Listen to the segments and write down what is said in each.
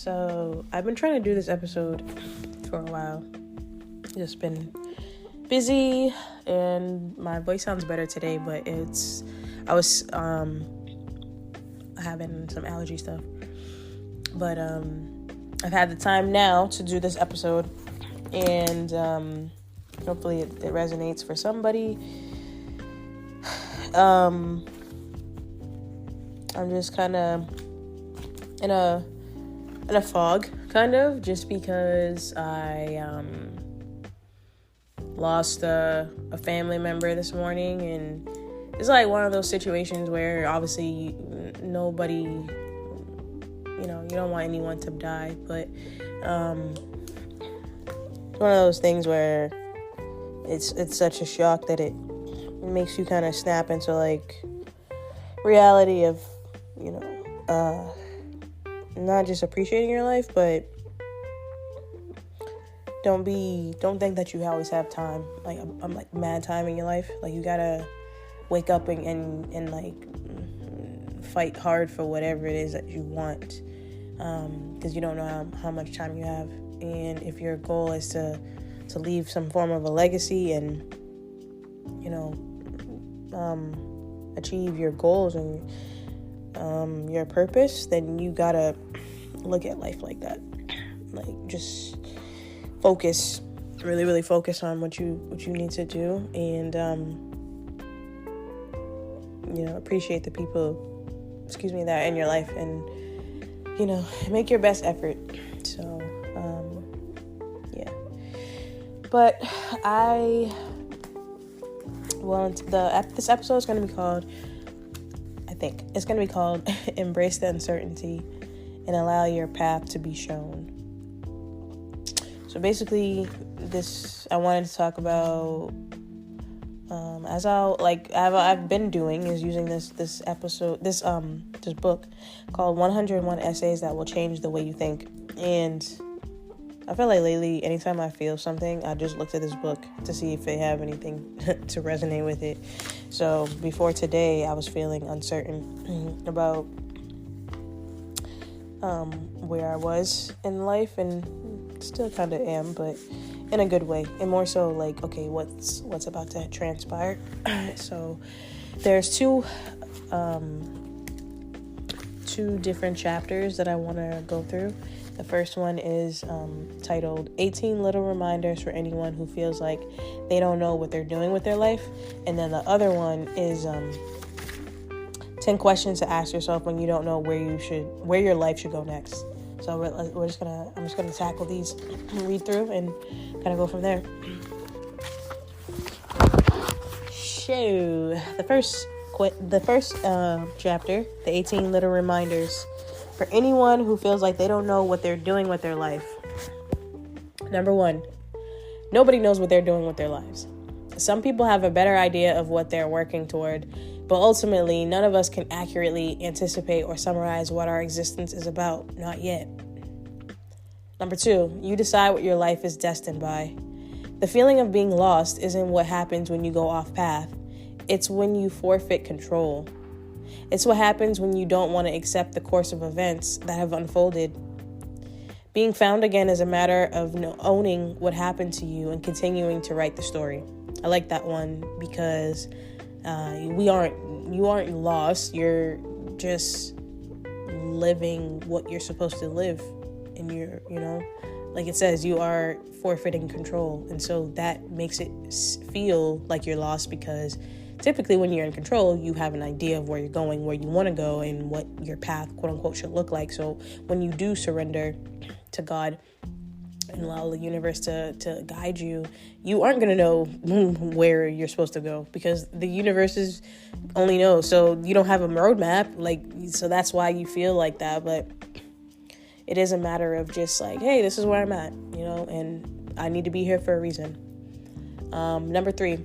So I've been trying to do this episode for a while. Just been busy, and my voice sounds better today, but I was having some allergy stuff. But I've had the time now to do this episode, and hopefully it resonates for somebody. I'm just kind of in a fog, kind of, just because I lost a family member this morning, and it's like one of those situations where obviously nobody, you don't want anyone to die, but one of those things where it's such a shock that it makes you kind of snap into like reality of, not just appreciating your life, but don't think that you always have time. Like I'm like mad time in your life. Like you gotta wake up and like fight hard for whatever it is that you want, because you don't know how much time you have. And if your goal is to leave some form of a legacy and achieve your goals and your purpose, then you gotta look at life like that. Like just focus, really, really focus on what you need to do, and appreciate the people, that are in your life, and make your best effort. So yeah. But this episode is going to be called, Embrace the Uncertainty and Allow Your Path to Be Shown. So basically, I wanted to talk about, as I've been doing, is using this book called 101 Essays That Will Change the Way You Think. And I feel like lately, anytime I feel something, I just look at this book to see if they have anything to resonate with it. So before today, I was feeling uncertain about where I was in life, and still kind of am, but in a good way, and more so like, okay, what's about to transpire. So there's two different chapters that I want to go through. The first one is titled 18 Little Reminders for Anyone Who Feels Like They Don't Know What They're Doing with Their Life. And then the other one is 10 Questions to Ask Yourself When You Don't Know where your life should go next. So I'm just gonna tackle these, read through, and kind of go from there. So the first chapter, the 18 Little Reminders for anyone who feels like they don't know what they're doing with their life. Number 1, nobody knows what they're doing with their lives. Some people have a better idea of what they're working toward, but ultimately, none of us can accurately anticipate or summarize what our existence is about. Not yet. Number 2, you decide what your life is destined by. The feeling of being lost isn't what happens when you go off path. It's when you forfeit control. It's what happens when you don't want to accept the course of events that have unfolded. Being found again is a matter of owning what happened to you and continuing to write the story. I like that one because you aren't lost. You're just living what you're supposed to live, and like it says, you are forfeiting control, and so that makes it feel like you're lost, because typically when you're in control, you have an idea of where you're going, where you want to go, and what your path, quote unquote, should look like. So when you do surrender to God and allow the universe to guide you, you aren't going to know where you're supposed to go, because the universe only knows. So you don't have a roadmap, so that's why you feel like that. But it is a matter of just like, hey, this is where I'm at, and I need to be here for a reason. Number 3,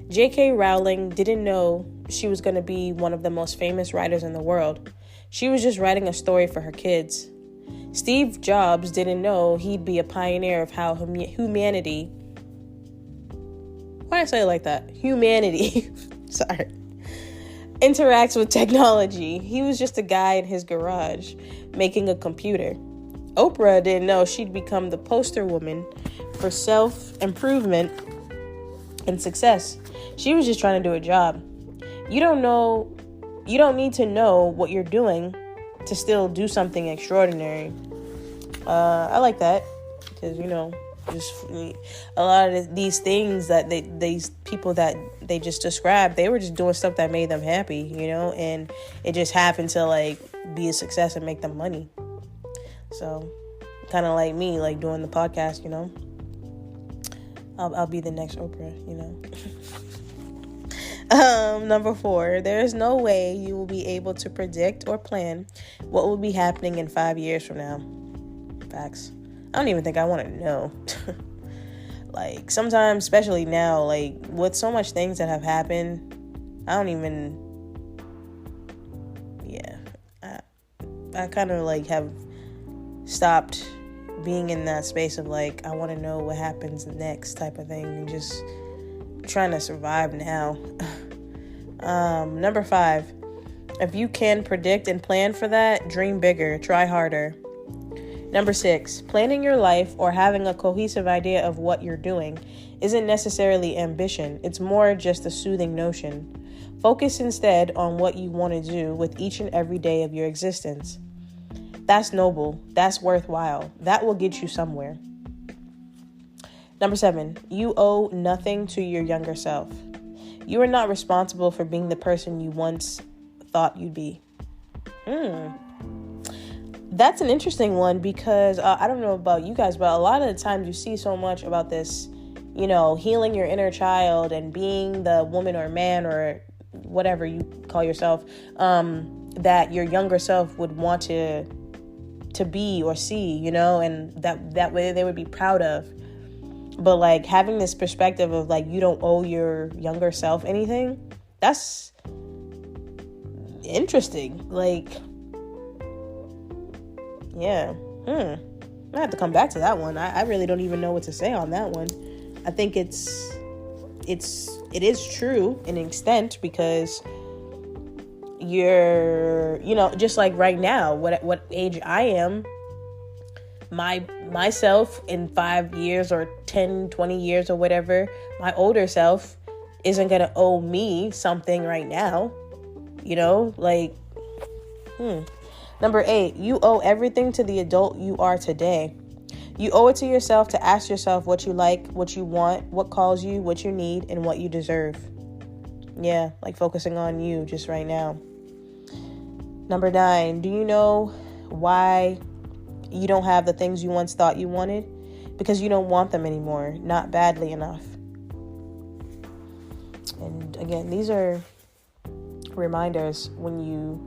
J.K. Rowling didn't know she was going to be one of the most famous writers in the world. She was just writing a story for her kids. Steve Jobs didn't know he'd be a pioneer of how humanity... Why did I say it like that? Humanity. Sorry. Interacts with technology. He was just a guy in his garage making a computer. Oprah didn't know she'd become the poster woman for self-improvement and success. She was just trying to do a job. You don't need to know what you're doing to still do something extraordinary. I like that because, just a lot of these things that these people that they just described, they were just doing stuff that made them happy, and it just happened to like be a success and make them money. So kind of like me, like doing the podcast, I'll be the next Oprah, Number 4, there is no way you will be able to predict or plan what will be happening in 5 years from now. Facts. I don't even think I want to know. Like sometimes, especially now, like with so much things that have happened, I don't even, I kind of like have stopped being in that space of like, I want to know what happens next type of thing, and just trying to survive now. Number 5, if you can predict and plan for that, dream bigger, try harder. Number 6, planning your life or having a cohesive idea of what you're doing isn't necessarily ambition. It's more just a soothing notion. Focus instead on what you want to do with each and every day of your existence. That's noble. That's worthwhile. That will get you somewhere. Number 7, you owe nothing to your younger self. You are not responsible for being the person you once thought you'd be. That's an interesting one because I don't know about you guys, but a lot of the times you see so much about this, healing your inner child and being the woman or man or whatever you call yourself, that your younger self would want to be or see, and that way they would be proud of. But like having this perspective of like, you don't owe your younger self anything, that's interesting. Like, yeah. I have to come back to that one. I really don't even know what to say on that one. I think it is true in an extent because you're, just like right now, what age I am, myself in 5 years or 10, 20 years or whatever, my older self isn't going to owe me something right now, Number 8, you owe everything to the adult you are today. You owe it to yourself to ask yourself what you like, what you want, what calls you, what you need, and what you deserve. Yeah, like focusing on you just right now. Number 9, do you know why you don't have the things you once thought you wanted? Because you don't want them anymore, not badly enough. And again, these are reminders when you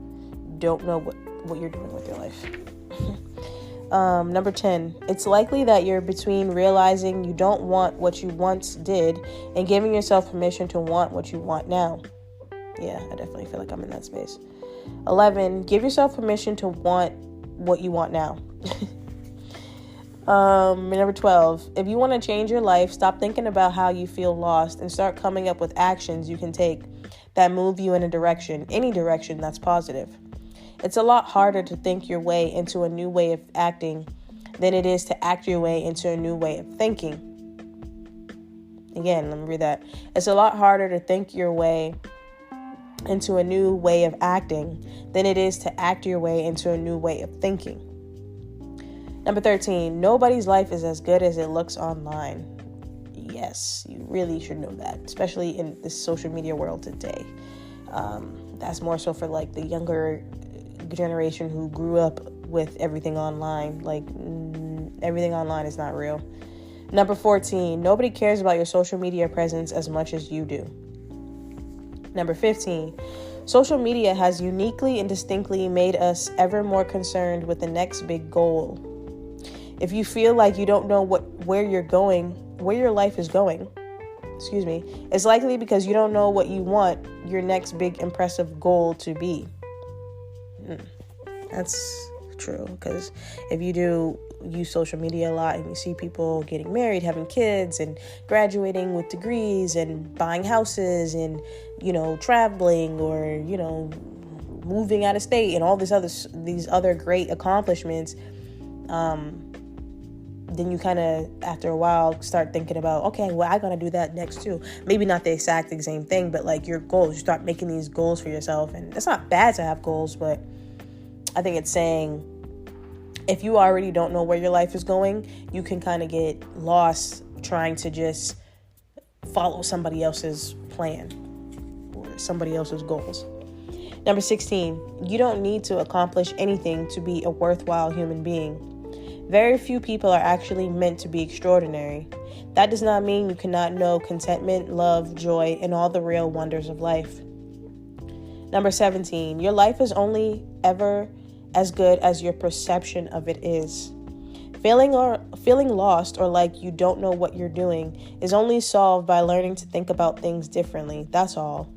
don't know what you're doing with your life. Number 10, it's likely that you're between realizing you don't want what you once did and giving yourself permission to want what you want now. Yeah, I definitely feel like I'm in that space. 11, give yourself permission to want what you want now. Number 12, if you want to change your life, stop thinking about how you feel lost and start coming up with actions you can take that move you in any direction that's positive. It's a lot harder to think your way into a new way of acting than it is to act your way into a new way of thinking. Again, let me read that. It's a lot harder to think your way into a new way of acting than it is to act your way into a new way of thinking. Number 13, nobody's life is as good as it looks online. Yes, you really should know that, especially in this social media world today. That's more so for like the younger generation who grew up with everything online. Like everything online is not real. Number 14, nobody cares about your social media presence as much as you do. Number 15, social media has uniquely and distinctly made us ever more concerned with the next big goal. If you feel like you don't know where your life is going, it's likely because you don't know what you want your next big impressive goal to be. That's true, because if you do use social media a lot and you see people getting married, having kids, and graduating with degrees and buying houses and, traveling or, moving out of state and all these other great accomplishments, then you kind of, after a while, start thinking about, okay, well, I gotta do that next too. Maybe not the exact same thing, but like your goals. You start making these goals for yourself. And it's not bad to have goals, but I think it's saying, if you already don't know where your life is going, you can kind of get lost trying to just follow somebody else's plan or somebody else's goals. Number 16, you don't need to accomplish anything to be a worthwhile human being. Very few people are actually meant to be extraordinary. That does not mean you cannot know contentment, love, joy, and all the real wonders of life. Number 17, your life is only ever as good as your perception of it is. Feeling lost or like you don't know what you're doing is only solved by learning to think about things differently. That's all.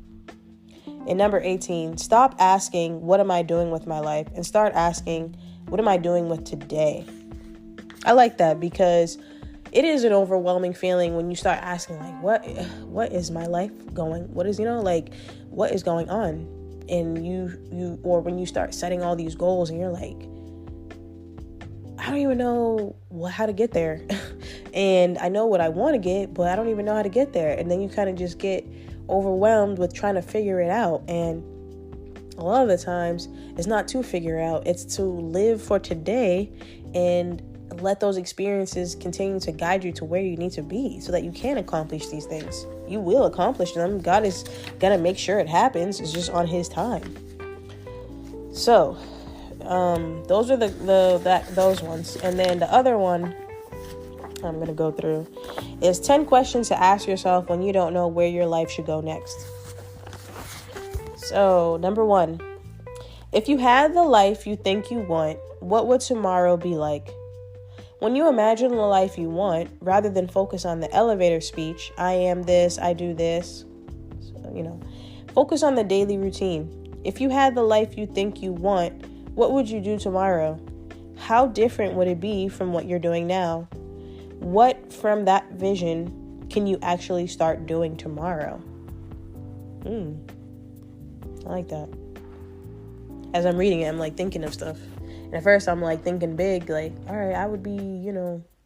And number 18, stop asking, what am I doing with my life? And start asking, what am I doing with today? I like that because it is an overwhelming feeling when you start asking, like, what is my life going? What is, what is going on? And you or when you start setting all these goals and you're like, I don't even know how to get there. And I know what I want to get, but I don't even know how to get there. And then you kind of just get overwhelmed with trying to figure it out. And a lot of the times it's not to figure out, it's to live for today and let those experiences continue to guide you to where you need to be so that you can accomplish these things. You will accomplish them. God is going to make sure it happens. It's just on his time. So, those are those ones. And then the other one I'm going to go through is 10 questions to ask yourself when you don't know where your life should go next. So, number 1, if you had the life you think you want, what would tomorrow be like? When you imagine the life you want, rather than focus on the elevator speech, I am this, I do this, focus on the daily routine. If you had the life you think you want, what would you do tomorrow? How different would it be from what you're doing now? What from that vision can you actually start doing tomorrow? I like that. As I'm reading it, I'm like thinking of stuff. And at first I'm like thinking big, like, all right, I would be,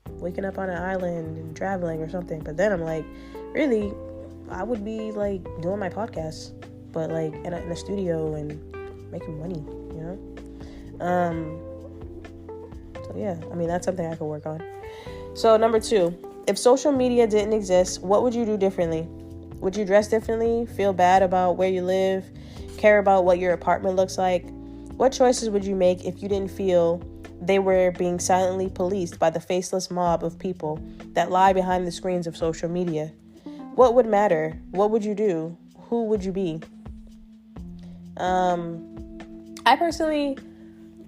waking up on an island and traveling or something. But then I'm like, really, I would be like doing my podcast, but like in a studio and making money, So yeah, that's something I could work on. So number 2, if social media didn't exist, what would you do differently? Would you dress differently? Feel bad about where you live? Care about what your apartment looks like? What choices would you make if you didn't feel they were being silently policed by the faceless mob of people that lie behind the screens of social media? What would matter? What would you do? Who would you be? I personally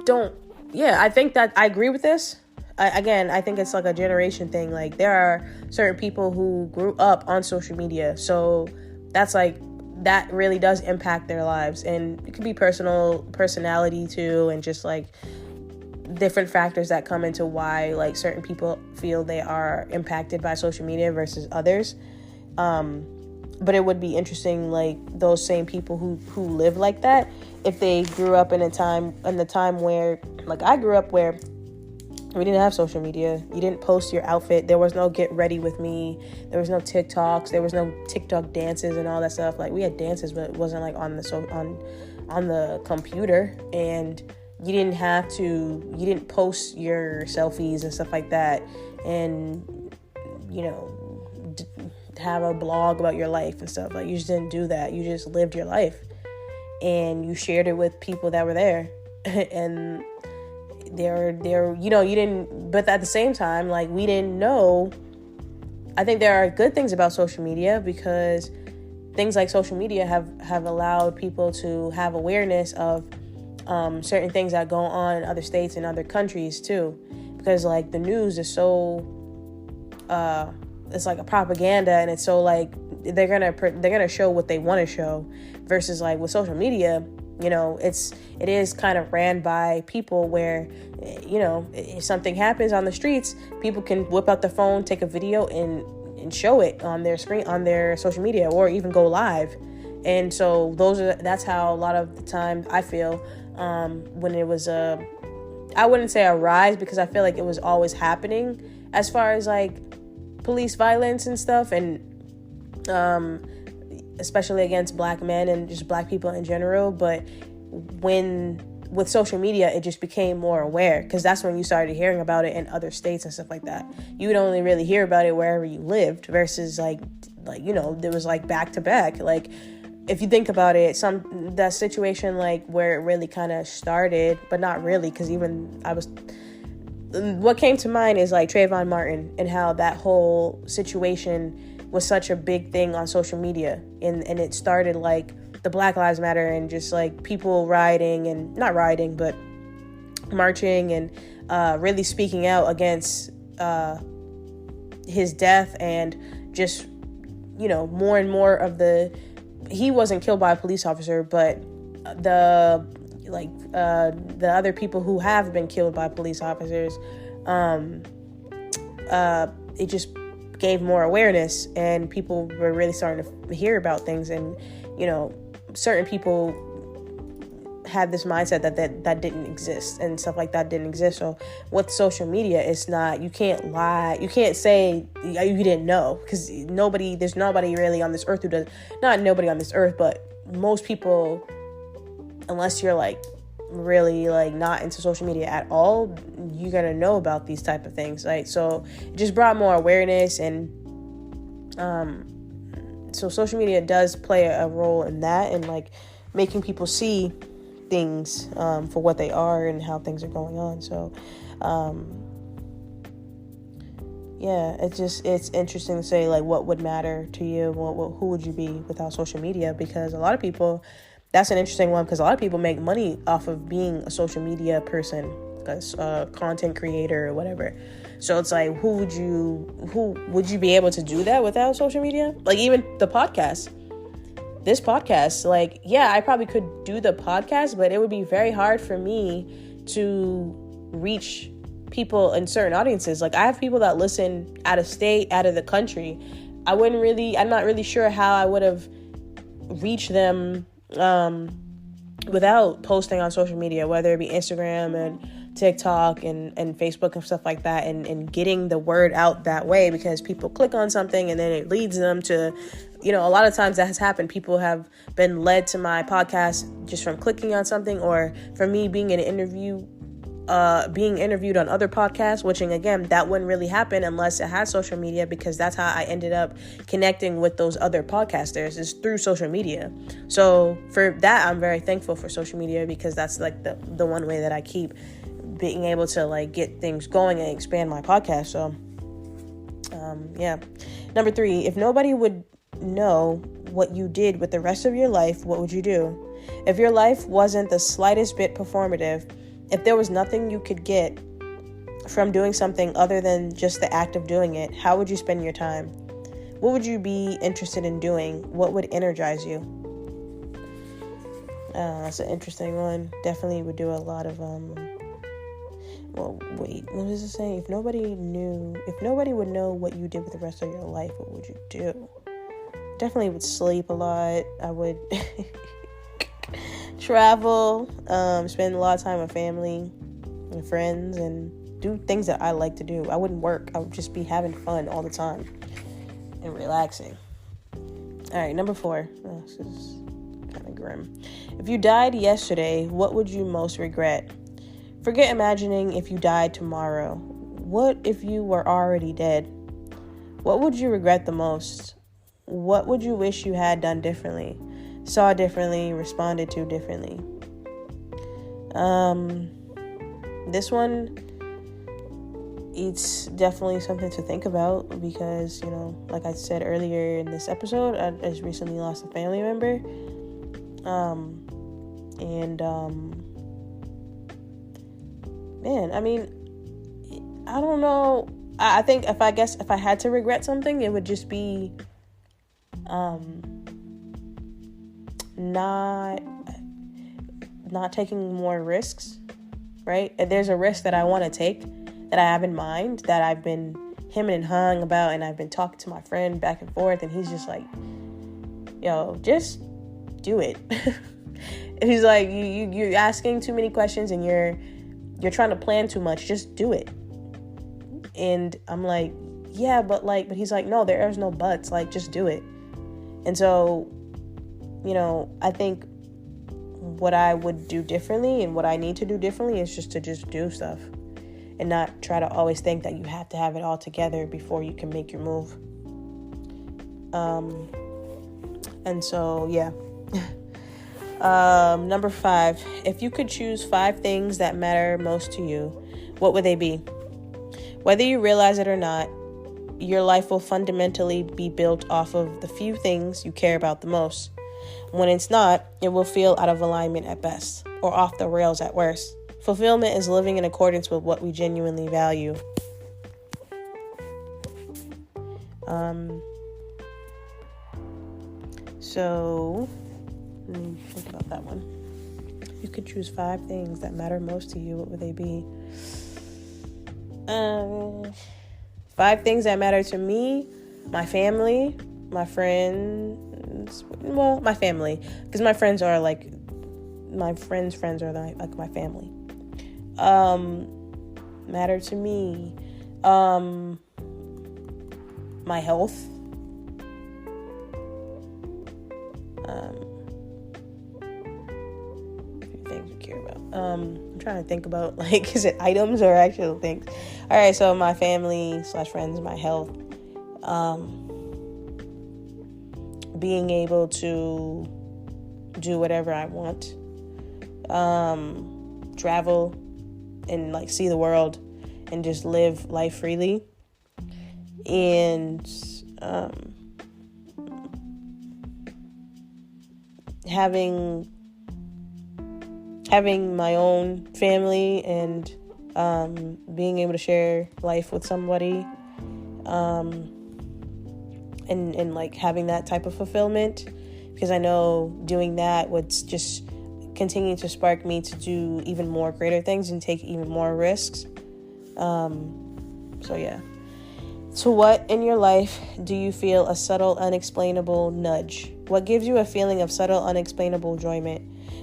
don't. Yeah, I think that I agree with this. I think it's like a generation thing. Like there are certain people who grew up on social media. So that's like, that really does impact their lives. And it could be personality too. And just like different factors that come into why like certain people feel they are impacted by social media versus others. But it would be interesting, like those same people who live like that, if they grew up in the time where, like I grew up, where we didn't have social media. You didn't post your outfit. There was no get ready with me. There was no TikToks. There was no TikTok dances and all that stuff. Like we had dances, but it wasn't like on the computer. And you didn't post your selfies and stuff like that. And, have a blog about your life and stuff. Like you just didn't do that. You just lived your life and you shared it with people that were there. And you didn't, but at the same time, like we didn't know. I think there are good things about social media, because things like social media have allowed people to have awareness of certain things that go on in other states and other countries too, because like the news is so it's like a propaganda, and it's so like they're gonna show what they want to show, versus like with social media, it is kind of ran by people where, if something happens on the streets, people can whip out their phone, take a video and show it on their screen, on their social media, or even go live. And so that's how a lot of the time I feel when it was I wouldn't say a rise, because I feel like it was always happening as far as like police violence and stuff, and especially against black men and just black people in general. But with social media, it just became more aware, because that's when you started hearing about it in other states and stuff like that. You would only really hear about it wherever you lived, versus like there was like back to back. Like, if you think about it, that situation like where it really kind of started, but not really, because what came to mind is like Trayvon Martin, and how that whole situation was such a big thing on social media, and it started like the Black Lives Matter, and just like people not rioting, but marching, and really speaking out against his death, and just, more and more of he wasn't killed by a police officer, but the other people who have been killed by police officers, it just gave more awareness, and people were really starting to hear about things. And certain people had this mindset that didn't exist, and stuff like that didn't exist. So with social media, it's not, you can't lie, you can't say you didn't know, because there's nobody really on this earth who does, not nobody on this earth, but most people, unless you're like really like not into social media at all, you're gonna know about these type of things, right? So it just brought more awareness, and so social media does play a role in that, and like making people see things for what they are and how things are going on. So it's interesting to say like what would matter to you, who would you be without social media, because a lot of people, that's an interesting one, because a lot of people make money off of being a social media person, a content creator or whatever. So it's like, who would you be able to do that without social media? Like even the podcast, this podcast, like, yeah, I probably could do the podcast, but it would be very hard for me to reach people in certain audiences. Like, I have people that listen out of state, out of the country. I'm not really sure how I would have reached them without posting on social media, whether it be Instagram and TikTok and Facebook and stuff like that, and getting the word out that way, because people click on something and then it leads them to, a lot of times that has happened. People have been led to my podcast just from clicking on something, or from me being in an interview, being interviewed on other podcasts, which, again, that wouldn't really happen unless it had social media, because that's how I ended up connecting with those other podcasters, is through social media. So for that, I'm very thankful for social media, because that's like the one way that I keep being able to like get things going and expand my podcast. So Number 3, if nobody would know what you did with the rest of your life, what would you do? If your life wasn't the slightest bit performative, if there was nothing you could get from doing something other than just the act of doing it, how would you spend your time? What would you be interested in doing? What would energize you? That's an interesting one. Definitely would do a lot of what does it say? If nobody would know what you did with the rest of your life, what would you do? Definitely would sleep a lot. I would travel, spend a lot of time with family and friends, and do things that I like to do. I wouldn't work. I would just be having fun all the time and relaxing. All right, number 4. Oh, this is kind of grim. If you died yesterday, what would you most regret? Forget imagining if you died tomorrow. What if you were already dead? What would you regret the most? What would you wish you had done differently, saw differently, responded to differently? This one, it's definitely something to think about, because, like I said earlier in this episode, I just recently lost a family member. Man, I mean, I don't know. I think if I had to regret something, it would just be not taking more risks, right? If there's a risk that I want to take, that I have in mind, that I've been hemming and hawing about, and I've been talking to my friend back and forth, and he's just like, yo, just do it. And he's like, you're asking too many questions, and you're you're trying to plan too much. Just do it. And I'm like, yeah, but he's like, no, there is no buts. Like, just do it. And so, I think what I would do differently and what I need to do differently is just to do stuff and not try to always think that you have to have it all together before you can make your move. And so, yeah. Number 5, if you could choose 5 things that matter most to you, what would they be? Whether you realize it or not, your life will fundamentally be built off of the few things you care about the most. When it's not, it will feel out of alignment at best, or off the rails at worst. Fulfillment is living in accordance with what we genuinely value. So, let me think about that one. You could choose 5 things that matter most to you. What would they be? 5 things that matter to me: my family, my friends. Well, my family, because my friends are like my friends' friends are like my family. Matter to me. My health. Things you care about. I'm trying to think about, is it items or actual things? All right, so my family / friends, my health, being able to do whatever I want, travel and see the world and just live life freely, and having my own family and being able to share life with somebody, and having that type of fulfillment, because I know doing that would just continue to spark me to do even more greater things and take even more risks. So yeah. So what in your life do you feel a subtle, unexplainable nudge? What gives you a feeling of subtle, unexplainable enjoyment?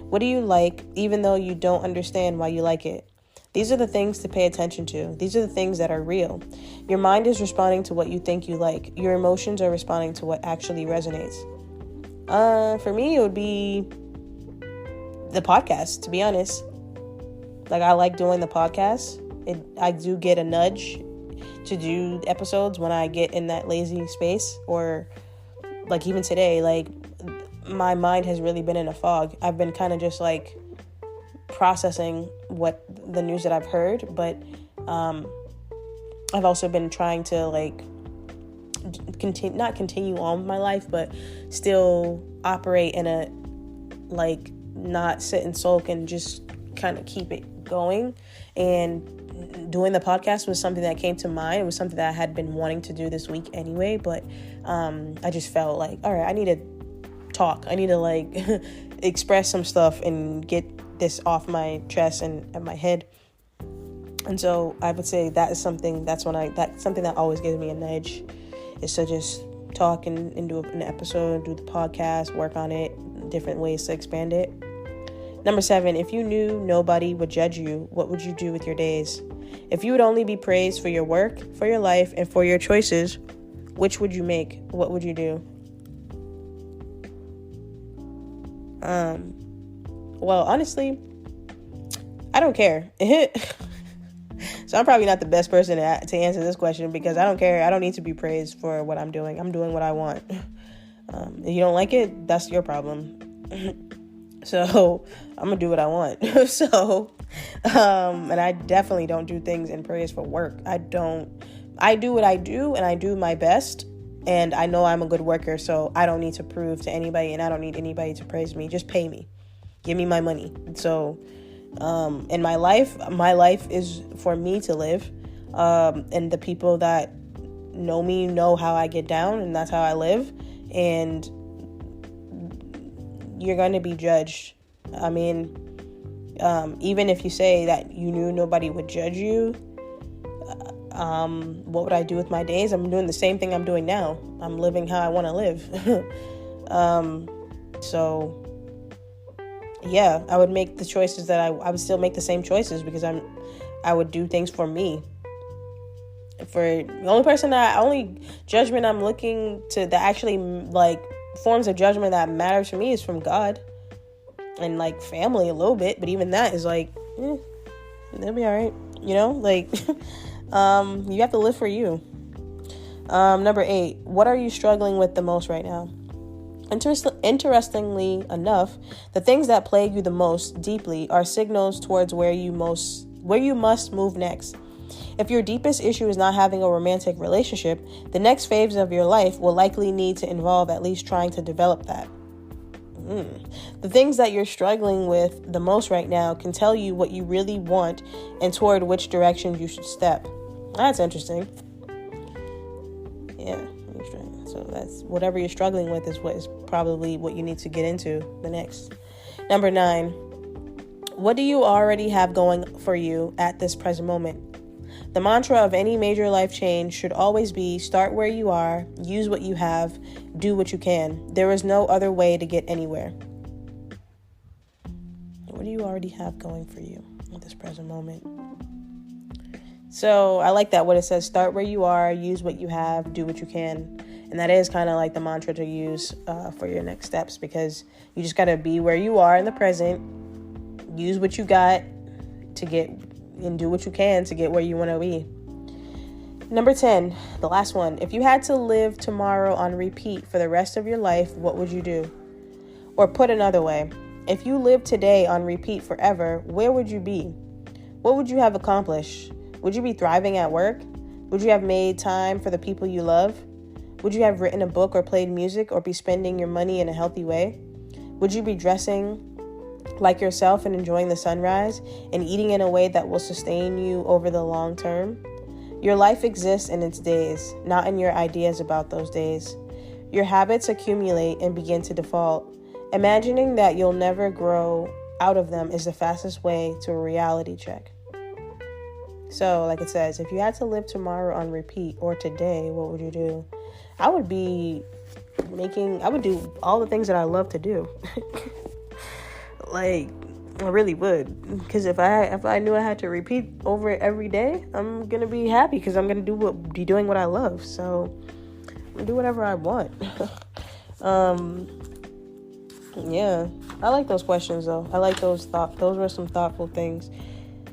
What do you like, even though you don't understand why you like it? These are the things to pay attention to. These are the things that are real. Your mind is responding to what you think you like. Your emotions are responding to what actually resonates. For me, it would be the podcast, to be honest. I like doing the podcast. I do get a nudge to do episodes when I get in that lazy space, or even today, my mind has really been in a fog. I've been kind of just processing what the news that I've heard, but I've also been trying to not continue on with my life, but still operate in a not sit and sulk and just kind of keep it going. And doing the podcast was something that came to mind. It was something that I had been wanting to do this week anyway, but I just felt all right, I need to talk. I need to express some stuff and get this off my chest and my head. And so I would say that's something that always gives me a nudge, is to just talk and do an episode, do the podcast, work on it, different ways to expand it. Number 7, if you knew nobody would judge you, what would you do with your days? If you would only be praised for your work, for your life, and for your choices, which would you make? What would you do? Well, honestly, I don't care. So I'm probably not the best person to answer this question, because I don't care. I don't need to be praised for what I'm doing. I'm doing what I want. If you don't like it, that's your problem. So I'm gonna do what I want. And I definitely don't do things in praise for work. I do what I do, and I do my best, and I know I'm a good worker, so I don't need to prove to anybody, and I don't need anybody to praise me. Just pay me. Give me my money. So in my life is for me to live, and the people that know me know how I get down, and that's how I live. And you're going to be judged. I mean, even if you say that you knew nobody would judge you, what would I do with my days? I'm doing the same thing I'm doing now. I'm living how I want to live. So yeah, I would make the choices that I would still make the same choices because I would do things for me. For the only judgment I'm looking to that actually like forms of judgment that matter to me is from God and like family a little bit, but even that is like, they'll be all right, like, you have to live for you. Number 8, what are you struggling with the most right now? Interestingly enough, the things that plague you the most deeply are signals towards where you must move next. If your deepest issue is not having a romantic relationship, the next phase of your life will likely need to involve at least trying to develop that. The things that you're struggling with the most right now can tell you what you really want and toward which direction you should step. That's interesting. Yeah. So that's whatever you're struggling with is probably what you need to get into the next. Number 9, what do you already have going for you at this present moment? The mantra of any major life change should always be start where you are, use what you have, do what you can. There is no other way to get anywhere. What do you already have going for you at this present moment? So I like that what it says, start where you are, use what you have, do what you can. And that is kind of like the mantra to use for your next steps, because you just got to be where you are in the present, use what you got to get, and do what you can to get where you want to be. Number 10, the last one. If you had to live tomorrow on repeat for the rest of your life, what would you do? Or put another way, if you lived today on repeat forever, where would you be? What would you have accomplished? Would you be thriving at work? Would you have made time for the people you love? Would you have written a book or played music or be spending your money in a healthy way? Would you be dressing like yourself and enjoying the sunrise and eating in a way that will sustain you over the long term? Your life exists in its days, not in your ideas about those days. Your habits accumulate and begin to default. Imagining that you'll never grow out of them is the fastest way to a reality check. So, like it says, if you had to live tomorrow on repeat or today, what would you do? I would do all the things that I love to do. Like, I really would. Because if I knew I had to repeat over it every day, I'm going to be happy because I'm going to be doing what I love. So, I'm going to do whatever I want. Yeah. I like those questions, though. I like those were some thoughtful things.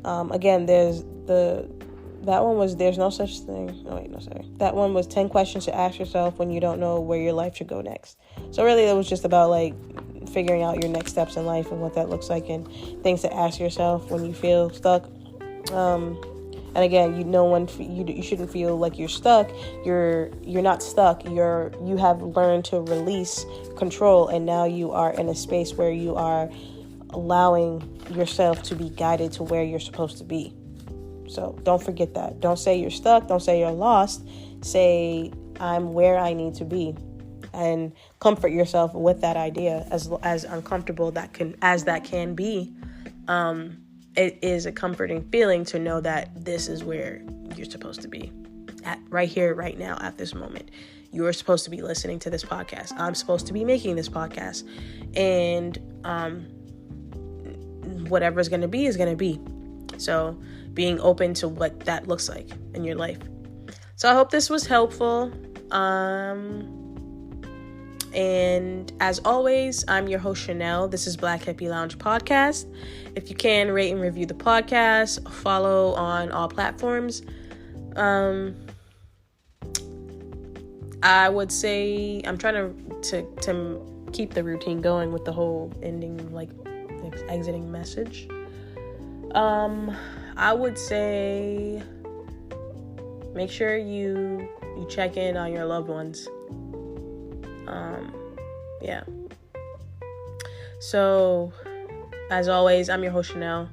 Again, there's no such thing. Oh, wait, no, sorry. That one was 10 questions to ask yourself when you don't know where your life should go next. So really, it was just about like figuring out your next steps in life and what that looks like and things to ask yourself when you feel stuck. And again, you shouldn't feel like you're stuck. You're not stuck. You have learned to release control, and now you are in a space where you are allowing yourself to be guided to where you're supposed to be. So don't forget that. Don't say you're stuck. Don't say you're lost. Say, I'm where I need to be. And comfort yourself with that idea, as uncomfortable that can be. It is a comforting feeling to know that this is where you're supposed to be. Right here, right now, at this moment. You're supposed to be listening to this podcast. I'm supposed to be making this podcast. And whatever is going to be is going to be. So being open to what that looks like in your life. So I hope this was helpful. And as always, I'm your host, Chanel. This is Black Hippie Lounge Podcast. If you can, rate and review the podcast. Follow on all platforms. I would say I'm trying to keep the routine going with the whole ending, like exiting message. I would say make sure you check in on your loved ones. Yeah. So, as always, I'm your host, Chanel.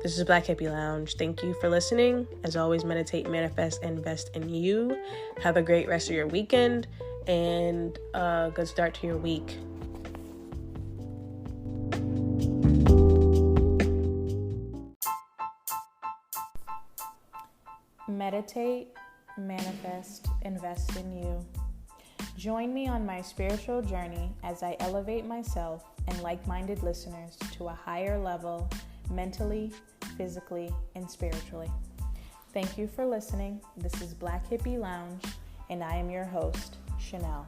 This is Black Hippie Lounge. Thank you for listening. As always, meditate, manifest, and invest in you. Have a great rest of your weekend and a good start to your week. Meditate, manifest, invest in you. Join me on my spiritual journey as I elevate myself and like-minded listeners to a higher level mentally, physically, and spiritually. Thank you for listening. This is Black Hippie Lounge, and I am your host, Chanel.